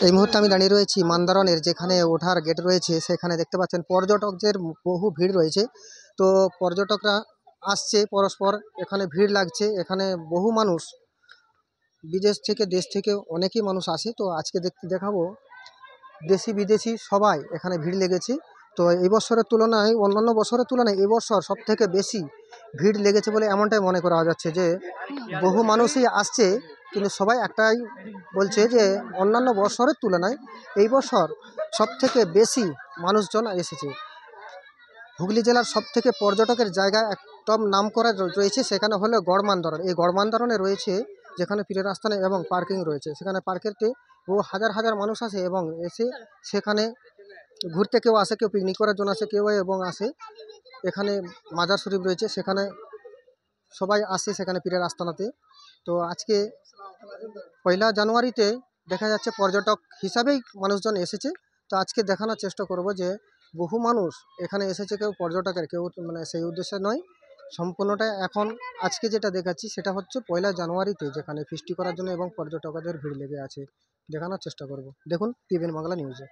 এই মুহূর্তে আমি দাঁড়িয়ে রয়েছি মন্দারণের যেখানে ওঠার গেট রয়েছে, সেখানে দেখতে পাচ্ছেন পর্যটকদের বহু ভিড় রয়েছে। তো পর্যটকরা আসছে পরস্পর, এখানে ভিড় লাগছে। এখানে বহু মানুষ বিদেশ থেকে দেশ থেকে অনেকেই মানুষ আসে। তো আজকে দেখাবো দেশি বিদেশি সবাই এখানে ভিড় লেগেছে। তো এই বছরের তুলনায় অন্যান্য বছরের তুলনায় এবছর সব থেকে বেশি ভিড় লেগেছে বলে এমনটাই মনে করা যাচ্ছে যে বহু মানুষই আসছে, কিন্তু সবাই একটাই বলছে যে অন্যান্য বছরের তুলনায় এই বছর সব থেকে বেশি মানুষজন এসেছে। হুগলি জেলার সব থেকে পর্যটকের জায়গা একদম নাম করা রয়েছে, সেখানে হলো গড়মান্দারণ। এই গড়মান্দারণে রয়েছে যেখানে পীরের আস্থানে এবং পার্কিং রয়েছে। সেখানে পার্কেতে হাজার হাজার মানুষ আসে এবং এসে সেখানে ঘুরতে কেউ আসে, কেউ পিকনিক করার জন্য আসে, কেউ এবং আসে এখানে মাজার শরীফ রয়েছে সেখানে সবাই আসে সেখানে পীরের আস্তানাতে। তো আজকে 1 জানুয়ারিতে দেখা যাচ্ছে পর্যটক হিসাবেই মানুষজন এসেছে। তো আজকে দেখানোর চেষ্টা করব যে বহু মানুষ এখানে এসেছে, কেউ পর্যটকের কেউ মানে সেই উদ্দেশ্যে নয়, সম্পূর্ণটা এখন আজকে যেটা দেখাচ্ছি সেটা হচ্ছে 1 জানুয়ারিতে যেখানে ফিস্টি করার জন্য এবং পর্যটকদের ভিড় লেগে আছে। দেখানোর চেষ্টা করব, দেখুন টিভিএন বাংলা নিউজে।